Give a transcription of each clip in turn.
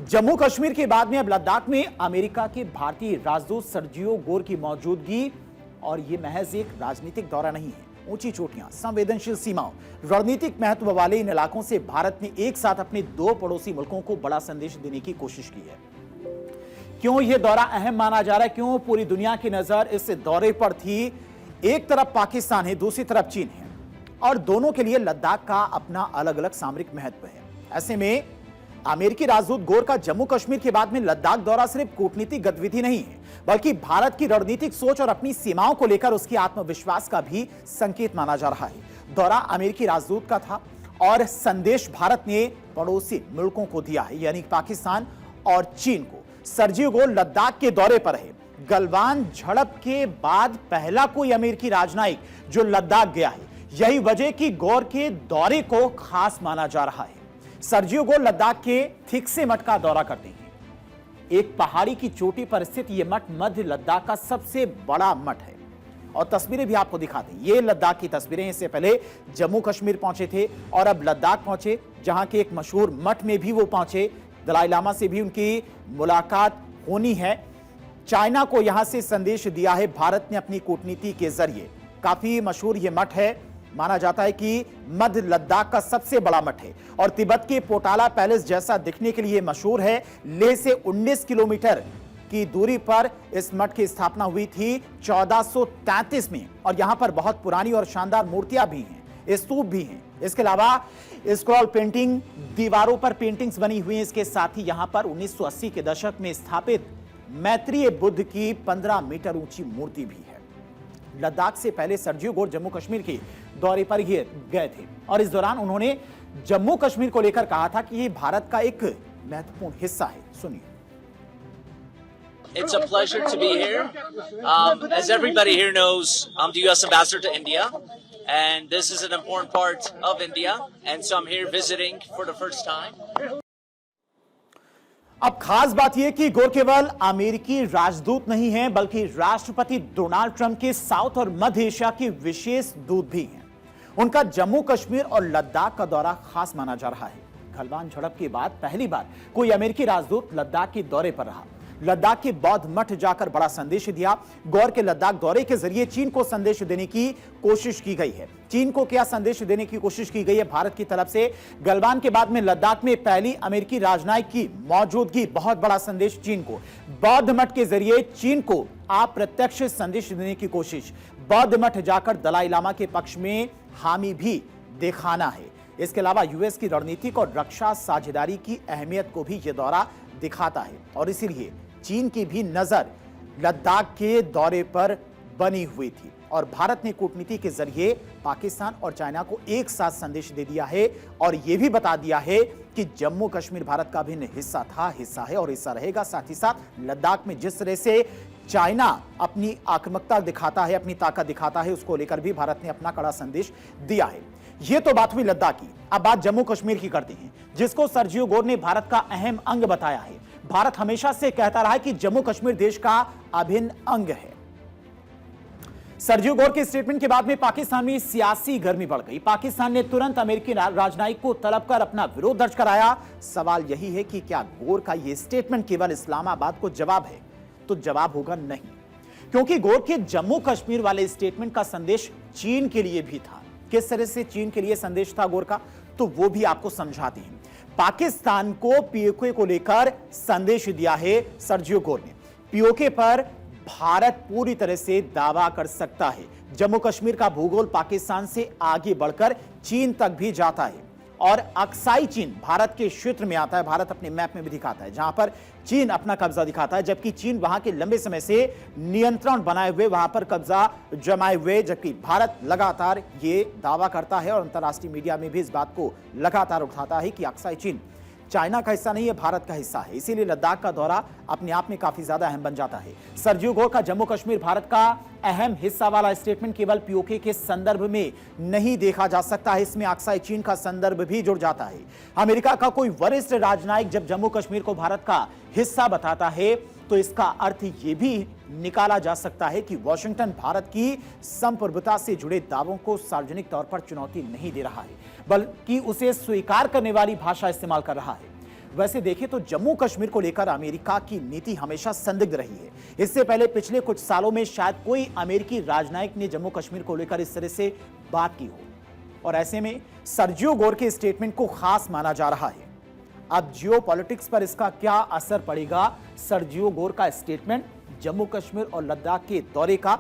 जम्मू कश्मीर के बाद में अब लद्दाख में अमेरिका के भारतीय राजदूत सर्जियो गोर की मौजूदगी, और यह महज एक राजनीतिक दौरा नहीं है। ऊंची चोटियां, संवेदनशील सीमाओं, रणनीतिक महत्व वाले इन इलाकों से भारत ने एक साथ अपने दो पड़ोसी मुल्कों को बड़ा संदेश देने की कोशिश की है। क्यों यह दौरा अहम माना जा रहा है, क्यों पूरी दुनिया की नजर इस दौरे पर थी? एक तरफ पाकिस्तान है, दूसरी तरफ चीन है, और दोनों के लिए लद्दाख का अपना अलग अलग सामरिक महत्व है। ऐसे में अमेरिकी राजदूत गोर का जम्मू कश्मीर के बाद में लद्दाख दौरा सिर्फ कूटनीतिक गतिविधि नहीं है, बल्कि भारत की रणनीतिक सोच और अपनी सीमाओं को लेकर उसकी आत्मविश्वास का भी संकेत माना जा रहा है। दौरा अमेरिकी राजदूत का था और संदेश भारत ने पड़ोसी मुल्कों को दिया है, यानी पाकिस्तान और चीन को। सर्जियो गोर लद्दाख के दौरे पर है। गलवान झड़प के बाद पहला कोई अमेरिकी राजनयिक जो लद्दाख गया है। यही वजह कि गोर के दौरे को खास माना जा रहा है। सर्जियो गोर लद्दाख के थिक्से मठ का दौरा करते हैं। एक पहाड़ी की चोटी पर स्थित यह मठ मध्य लद्दाख का सबसे बड़ा मठ है, और तस्वीरें भी आपको दिखाते हैं। ये लद्दाख की तस्वीरें। इससे पहले जम्मू कश्मीर पहुंचे थे और अब लद्दाख पहुंचे, जहां के एक मशहूर मठ में भी वो पहुंचे। दलाई लामा से भी उनकी मुलाकात होनी है। चाइना को यहां से संदेश दिया है भारत ने अपनी कूटनीति के जरिए। काफी मशहूर यह मठ है, माना जाता है कि मध्य लद्दाख का सबसे बड़ा मठ है, और तिब्बत के पोटाला पैलेस जैसा दिखने के लिए मशहूर है। लेह से 19 किलोमीटर की दूरी पर इस मठ की स्थापना हुई थी 1433 में, और यहां पर बहुत पुरानी और शानदार मूर्तियां भी हैं, स्तूप भी हैं। इसके अलावा स्क्रॉल पेंटिंग, दीवारों पर पेंटिंग्स बनी हुई हैं। इसके साथ ही यहां पर 1980 के दशक में स्थापित मैत्रेय बुद्ध की 15 मीटर ऊंची मूर्ति भी है। लद्दाख से पहले सर्जियो गोर जम्मू कश्मीर के दौरे पर ही गए थे, और इस दौरान उन्होंने जम्मू कश्मीर को लेकर कहा था कि यह भारत का एक महत्वपूर्ण हिस्सा है। सुनिए। It's a pleasure to be here. As everybody here knows, I'm the U.S. Ambassador to India, and this is an important part of India, and so I'm here visiting for the first time. अब खास बात यह कि गोर केवल अमेरिकी राजदूत नहीं हैं, बल्कि राष्ट्रपति डोनाल्ड ट्रंप के साउथ और मध्य एशिया के विशेष दूत भी हैं। उनका जम्मू कश्मीर और लद्दाख का दौरा खास माना जा रहा है। गलवान झड़प के बाद पहली बार कोई अमेरिकी राजदूत लद्दाख के दौरे पर रहा। लद्दाख के बौद्ध मठ जाकर बड़ा संदेश दिया। गौर के लद्दाख दौरे के जरिए चीन को संदेश देने की कोशिश की गई है। चीन को क्या संदेश देने की कोशिश की गई है भारत की तरफ से? गलवान के बाद में लद्दाख में पहली अमेरिकी राजनयिक की मौजूदगी, बहुत बड़ा संदेश चीन को। बौद्ध मठ के जरिए चीन को अप्रत्यक्ष संदेश देने की कोशिश। बौद्ध मठ जाकर दलाई लामा के पक्ष में हामी भी दिखाना है। इसके अलावा यूएस की रणनीतिक और रक्षा साझेदारी की अहमियत को भी यह दौरा दिखाता है, और इसीलिए चीन की भी नजर लद्दाख के दौरे पर बनी हुई थी, और भारत ने कूटनीति के जरिए पाकिस्तान और चाइना को एक साथ संदेश दे दिया है, और यह भी बता दिया है कि जम्मू कश्मीर भारत का अभिन्न हिस्सा था, हिस्सा है और हिस्सा रहेगा। साथ ही साथ लद्दाख में जिस तरह से चाइना अपनी आक्रामकता दिखाता है, अपनी ताकत दिखाता है, उसको लेकर भी भारत ने अपना कड़ा संदेश दिया है। यह तो बात हुई लद्दाख की। अब बात जम्मू कश्मीर की करते हैं, जिसको सर्जियो गोर ने भारत का अहम अंग बताया है। भारत हमेशा से कहता रहा है कि जम्मू कश्मीर देश का अभिन्न अंग है। सर्जियो गोर के स्टेटमेंट के बाद में पाकिस्तान में सियासी गर्मी बढ़ गई। पाकिस्तान ने तुरंत अमेरिकी राजनयिक को तलब कर अपना विरोध दर्ज कराया। सवाल यही है कि क्या गोर का यह स्टेटमेंट केवल इस्लामाबाद को जवाब है? तो जवाब होगा नहीं, क्योंकि गोर के जम्मू कश्मीर वाले स्टेटमेंट का संदेश चीन के लिए भी था। किस तरह से चीन के लिए संदेश था गोर का, तो वो भी आपको समझाते हैं। पाकिस्तान को पीओके को लेकर संदेश दिया है सर्जियो गोर ने। पीओके पर भारत पूरी तरह से दावा कर सकता है। जम्मू कश्मीर का भूगोल पाकिस्तान से आगे बढ़कर चीन तक भी जाता है, और अक्साई चीन भारत के क्षेत्र में आता है। भारत अपने मैप में भी दिखाता है जहां पर चीन अपना कब्जा दिखाता है, जबकि चीन वहां के लंबे समय से नियंत्रण बनाए हुए वहां पर कब्जा जमाए हुए, जबकि भारत लगातार ये दावा करता है और अंतर्राष्ट्रीय मीडिया में भी इस बात को लगातार उठाता है कि अक्साई चीन चाइना का हिस्सा नहीं है, भारत का हिस्सा है। इसीलिए लद्दाख का दौरा अपने आप में काफी ज्यादा अहम बन जाता है। सर्जियो गोर का जम्मू कश्मीर भारत का अहम हिस्सा वाला स्टेटमेंट केवल पीओके के संदर्भ में नहीं देखा जा सकता है, इसमें अक्साई चीन का संदर्भ भी जुड़ जाता है। अमेरिका का कोई वरिष्ठ राजनयिक जब जम्मू कश्मीर को भारत का हिस्सा बताता है, तो इसका अर्थ यह भी निकाला जा सकता है कि वॉशिंगटन भारत की संप्रभुता से जुड़े दावों को सार्वजनिक तौर पर चुनौती नहीं दे रहा है, बल्कि उसे स्वीकार करने वाली भाषा इस्तेमाल कर रहा है। वैसे देखें तो जम्मू कश्मीर को लेकर अमेरिका की नीति हमेशा संदिग्ध रही है। इससे पहले पिछले कुछ सालों में शायद कोई अमेरिकी राजनयिक ने जम्मू कश्मीर को लेकर इस तरह से बात की हो, और ऐसे में सर्जियो गोर के स्टेटमेंट को खास माना जा रहा है। अब जियोपॉलिटिक्स पर इसका क्या असर पड़ेगा, सर्जियो गोर का स्टेटमेंट जम्मू कश्मीर और लद्दाख के दौरे का,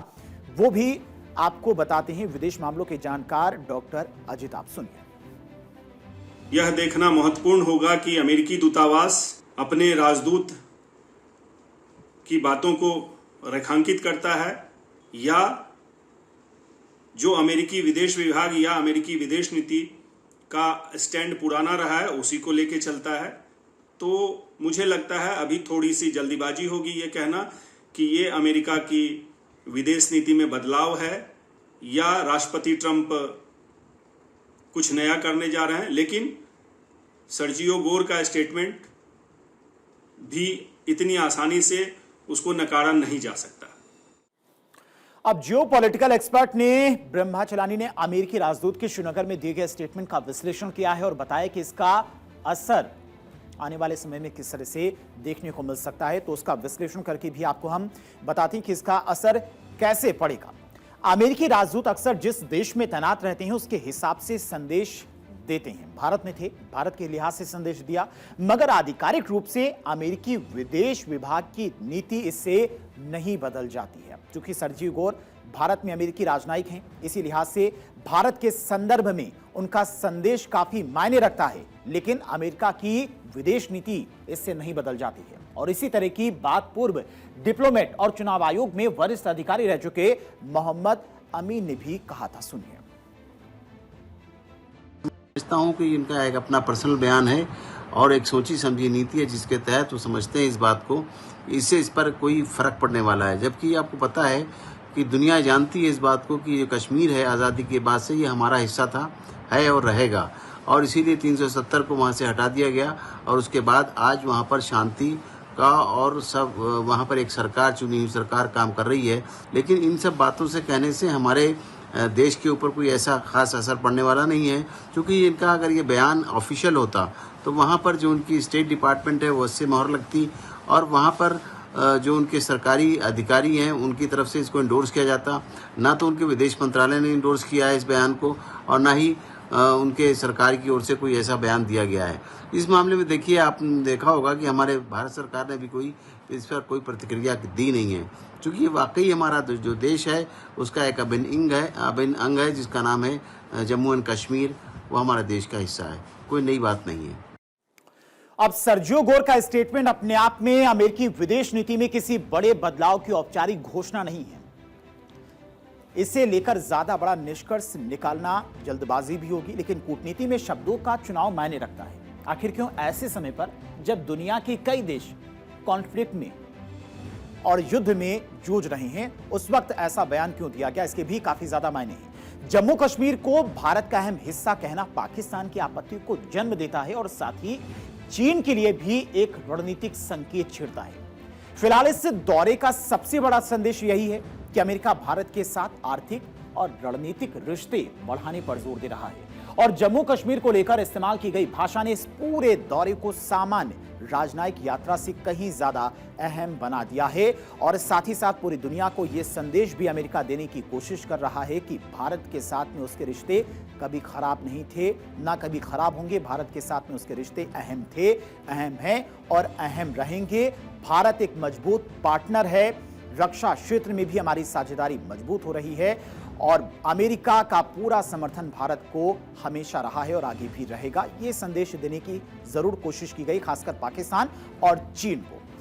वो भी आपको बताते हैं विदेश मामलों के जानकार डॉक्टर अजित। आप सुनिए। यह देखना महत्वपूर्ण होगा कि अमेरिकी दूतावास अपने राजदूत की बातों को रेखांकित करता है या जो अमेरिकी विदेश विभाग या अमेरिकी विदेश नीति का स्टैंड पुराना रहा है उसी को लेके चलता है। तो मुझे लगता है अभी थोड़ी सी जल्दीबाजी होगी ये कहना कि ये अमेरिका की विदेश नीति में बदलाव है या राष्ट्रपति ट्रंप कुछ नया करने जा रहे हैं। लेकिन सर्जियो गोर का स्टेटमेंट भी इतनी आसानी से उसको नकारा नहीं जा सकता। अब जियोपॉलिटिकल एक्सपर्ट ने ब्रह्माचलानी ने अमेरिकी राजदूत के श्रीनगर में दिए गए स्टेटमेंट का विश्लेषण किया है और बताया कि इसका असर आने वाले समय में किस तरह से देखने को मिल सकता है। तो उसका विश्लेषण करके भी आपको हम बताते हैं कि इसका असर कैसे पड़ेगा। अमेरिकी राजदूत अक्सर जिस देश में तैनात रहते हैं उसके हिसाब से संदेश देते हैं। भारत में थे, भारत के लिहाज से संदेश दिया, मगर आधिकारिक रूप से अमेरिकी विदेश विभाग की नीति इससे नहीं बदल जाती है। क्योंकि सर्जियो गोर भारत में अमेरिकी राजनयिक हैं, इसी लिहाज से भारत के संदर्भ में उनका संदेश काफी मायने रखता है, लेकिन अमेरिका की विदेश नीति इससे नहीं बदल जाती है। और इसी तरह की बात पूर्व डिप्लोमेट और चुनाव आयोग में वरिष्ठ अधिकारी रह चुके मोहम्मद अमीन ने भी कहा था। सुनिए। समझता हूँ कि इनका एक अपना पर्सनल बयान है और एक सोची समझी नीति है जिसके तहत वो समझते हैं इस बात को, इससे इस पर कोई फर्क पड़ने वाला है। जबकि आपको पता है कि दुनिया जानती है इस बात को कि ये कश्मीर है, आज़ादी के बाद से ये हमारा हिस्सा था, है और रहेगा, और इसीलिए 370 को वहाँ से हटा दिया गया और उसके बाद आज वहाँ पर शांति का और सब वहाँ पर एक सरकार, चुनी हुई सरकार काम कर रही है। लेकिन इन सब बातों से कहने से हमारे देश के ऊपर कोई ऐसा खास असर पड़ने वाला नहीं है, क्योंकि इनका अगर ये बयान ऑफिशियल होता तो वहाँ पर जो उनकी स्टेट डिपार्टमेंट है वो उससे मोहर लगती और वहाँ पर जो उनके सरकारी अधिकारी हैं उनकी तरफ से इसको इंडोर्स किया जाता। ना तो उनके विदेश मंत्रालय ने इंडोर्स किया है इस बयान को और ना ही उनके सरकार की ओर से कोई ऐसा बयान दिया गया है। इस मामले में देखिए, आपने देखा होगा कि हमारे भारत सरकार ने भी कोई इस पर कोई प्रतिक्रिया दी नहीं है, क्योंकि ये वाकई हमारा जो देश है उसका एक अभिन्न अंग है जिसका नाम है जम्मू एंड कश्मीर। वो हमारे देश का हिस्सा है, कोई नई बात नहीं है। अब सर्जियो गोर का स्टेटमेंट अपने आप में अमेरिकी विदेश नीति में किसी बड़े बदलाव की औपचारिक घोषणा नहीं है। इसे लेकर ज्यादा बड़ा निष्कर्ष निकालना जल्दबाजी भी होगी, लेकिन कूटनीति में शब्दों का चुनाव मायने रखता है। आखिर क्यों ऐसे समय पर जब दुनिया के कई देश कॉन्फ्लिक्ट में और युद्ध में जूझ रहे हैं, उस वक्त ऐसा बयान क्यों दिया गया, इसके भी काफी ज्यादा मायने हैं। जम्मू कश्मीर को भारत का अहम हिस्सा कहना पाकिस्तान की आपत्ति को जन्म देता है और साथ ही चीन के लिए भी एक रणनीतिक संकेत छिड़ता है। फिलहाल इस दौरे का सबसे बड़ा संदेश यही है कि अमेरिका भारत के साथ आर्थिक और रणनीतिक रिश्ते बढ़ाने पर जोर दे रहा है और जम्मू कश्मीर को लेकर इस्तेमाल की गई भाषा ने इस पूरे दौरे को सामान्य राजनयिक यात्रा से कहीं ज्यादा अहम बना दिया है। और साथ ही साथ पूरी दुनिया को यह संदेश भी अमेरिका देने की कोशिश कर रहा है कि भारत के साथ में उसके रिश्ते कभी खराब नहीं थे, ना कभी खराब होंगे। भारत के साथ में उसके रिश्ते अहम थे, अहम हैं और अहम रहेंगे। भारत एक मजबूत पार्टनर है, रक्षा क्षेत्र में भी हमारी साझेदारी मजबूत हो रही है और अमेरिका का पूरा समर्थन भारत को हमेशा रहा है और आगे भी रहेगा। ये संदेश देने की जरूर कोशिश की गई, खासकर पाकिस्तान और चीन को।